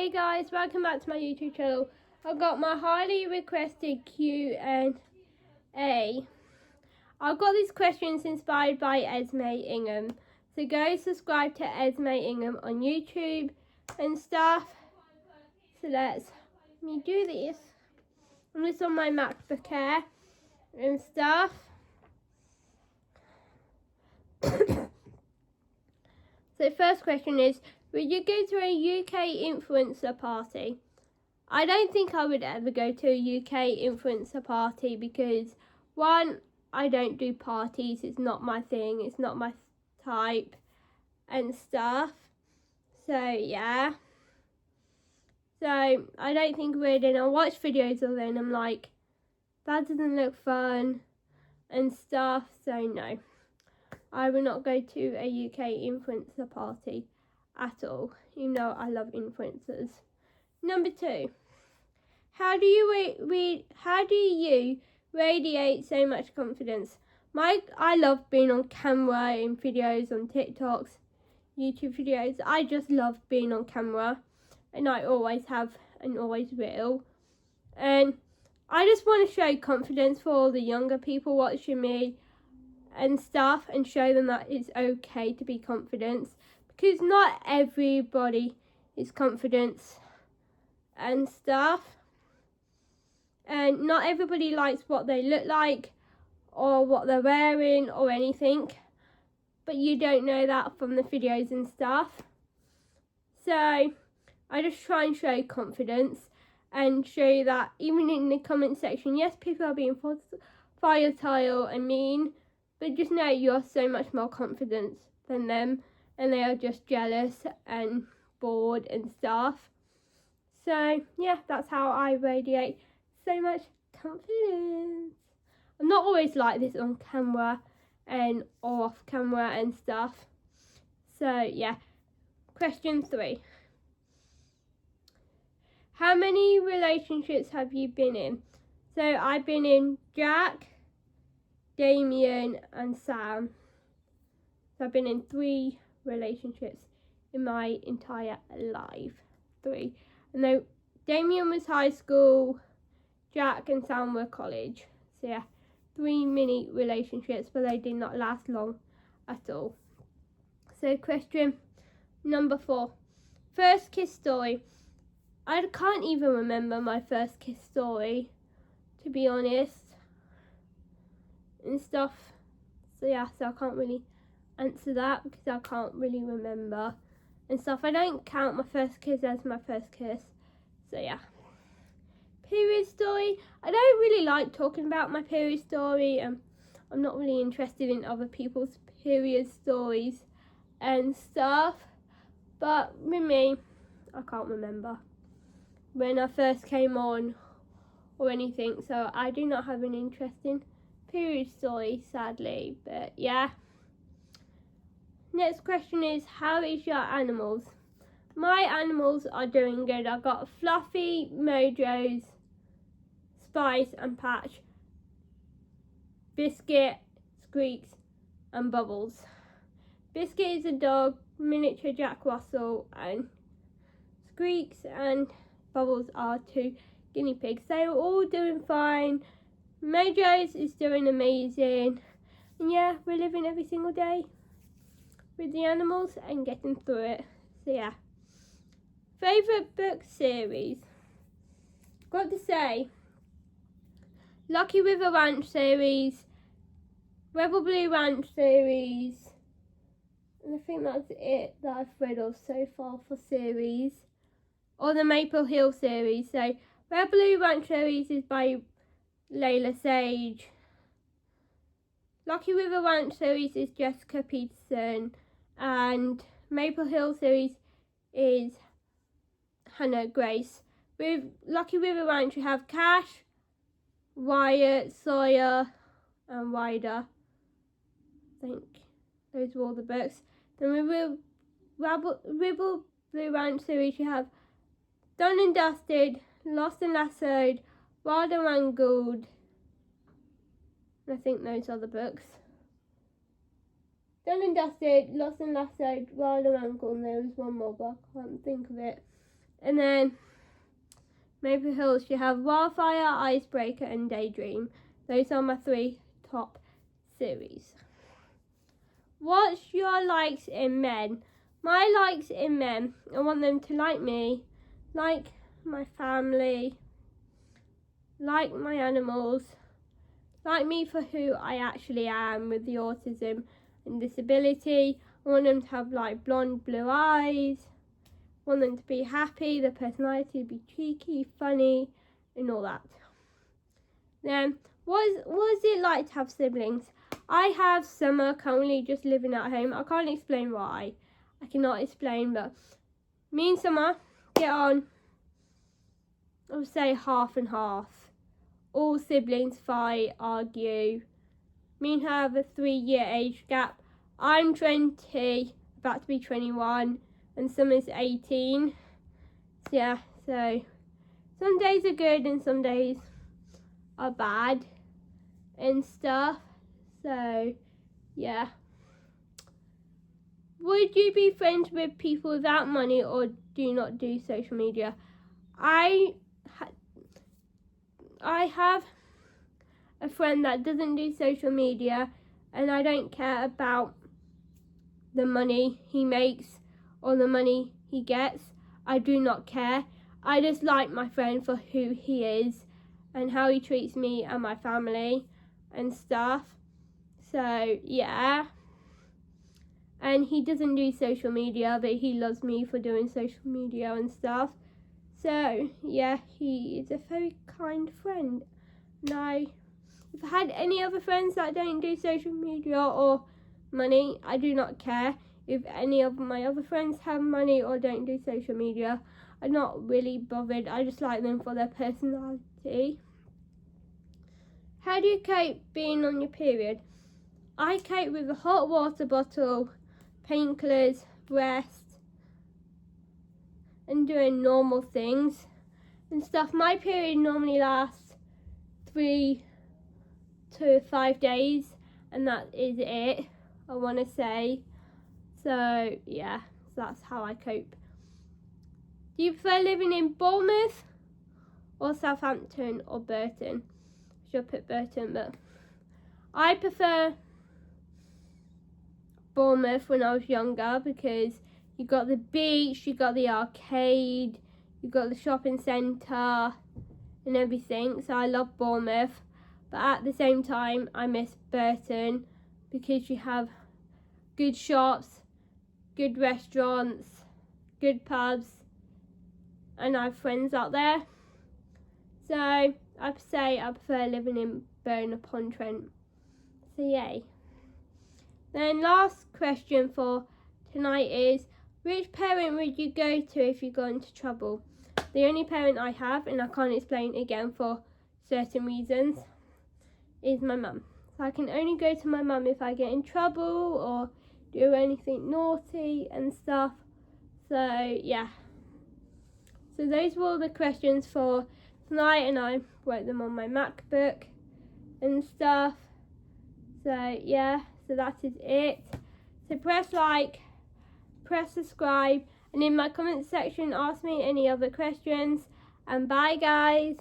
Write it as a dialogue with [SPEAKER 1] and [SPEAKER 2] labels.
[SPEAKER 1] Hey guys, welcome back to my YouTube channel. I've got my highly requested Q&A. I've got these questions inspired by Esme Ingham. So go subscribe to Esme Ingham on YouTube and stuff. So let me do this. I'm just on my MacBook Air and stuff. So first question is, would you go to a UK influencer party? I don't think I would ever go to a UK influencer party because, one, I don't do parties. It's not my thing. It's not my type and stuff. So, yeah. So, I don't think I would. And I watch videos of them and I'm like, that doesn't look fun and stuff. So, no. I will not go to a UK influencer party at all, even though I love influencers. Number 2, how do you radiate so much confidence? I love being on camera in videos, on TikToks, YouTube videos. I just love being on camera, and I always have and always will. And I just want to show confidence for all the younger people watching me and stuff, and show them that it's okay to be confident, because not everybody is confident and stuff, and not everybody likes what they look like or what they're wearing or anything, but you don't know that from the videos and stuff. So I just try and show confidence and show you that even in the comment section, yes, people are being volatile and mean, but just know you're so much more confident than them, and they are just jealous and bored and stuff. So yeah, that's how I radiate so much confidence. I'm not always like this on camera and off camera and stuff. So yeah. Question 3. How many relationships have you been in? So I've been in Jack, Damien and Sam. So I've been in 3 relationships in my entire life. 3. And though Damien was high school, Jack and Sam were college. So yeah, 3 mini relationships, but they did not last long at all. So question number 4. First kiss story. I can't even remember my first kiss story, to be honest, and stuff. So yeah, so I can't really answer that because I can't really remember and stuff. I don't count my first kiss as my first kiss. So yeah. Period story. I don't really like talking about my period story. I'm not really interested in other people's period stories and stuff. But with me, I can't remember when I first came on or anything. So I do not have an interesting period story, sadly. But yeah. Next question is, how is your animals? My animals are doing good. I got Fluffy, Mojo's, Spice and Patch, Biscuit, Squeaks and Bubbles. Biscuit is a dog, miniature Jack Russell, and Squeaks and Bubbles are 2 guinea pigs. They are all doing fine. Mojo's is doing amazing. And yeah, we're living every single day with the animals and getting through it. So yeah. Favourite book series? Got to say, Lucky River Ranch series, Rebel Blue Ranch series, and I think that's it that I've read of so far for series, or the Maple Hill series. So Rebel Blue Ranch series is by Layla Sage. Lucky River Ranch series is Jessica Peterson, and Maple Hill series is Hannah Grace. With Lucky River Ranch you have Cash, Wyatt, Sawyer and Ryder. I think those are all the books. Then with Rebel Blue Ranch series you have Done and Dusted, Lost and Lassoed, Wild and Wrangled. I think those are the books. Done and Dusted, Lost and Lassoed, Wild and Wrangled, and there was one more but I can't think of it. And then Maple Hills, you have Wildfire, Icebreaker, and Daydream. Those are my 3 top series. What's your likes in men? My likes in men, I want them to like me, like my family, like my animals, like me for who I actually am with the autism and disability. I want them to have like blonde blue eyes. I want them to be happy, their personality to be cheeky, funny, and all that. Then, what is it like to have siblings? I have Summer currently just living at home. I can't explain why. I cannot explain, but me and Summer get on, I would say, half and half. All siblings fight, argue. Me and her have a 3-year age gap. I'm 20, about to be 21, and Summer's 18. Yeah, so some days are good and some days are bad and stuff. So, yeah. Would you be friends with people without money or do not do social media? I have a friend that doesn't do social media, and I don't care about the money he makes or the money he gets. I do not care. I just like my friend for who he is and how he treats me and my family and stuff. So, yeah. And he doesn't do social media, but he loves me for doing social media and stuff. So, yeah, he is a very kind friend. Now, if I had any other friends that don't do social media or money, I do not care. If any of my other friends have money or don't do social media, I'm not really bothered. I just like them for their personality. How do you cope being on your period? I cope with a hot water bottle, painkillers, rest, and doing normal things and stuff. My period normally lasts 3 to 5 days, and that is it, I want to say. So, yeah, that's how I cope. Do you prefer living in Bournemouth or Southampton or Burton? I should put Burton, but I prefer Bournemouth when I was younger because you got the beach, you got the arcade, you got the shopping centre and everything. So I love Bournemouth, but at the same time I miss Burton because you have good shops, good restaurants, good pubs, and I have friends out there. So I'd say I prefer living in Burton-upon-Trent. So yay. Then last question for tonight is, which parent would you go to if you got into trouble? The only parent I have, and I can't explain again for certain reasons, is my mum. So I can only go to my mum if I get in trouble or do anything naughty and stuff. So yeah. So those were all the questions for tonight, and I wrote them on my MacBook and stuff. So yeah, so that is it. So press like, press subscribe, and in my comment section ask me any other questions. And bye guys.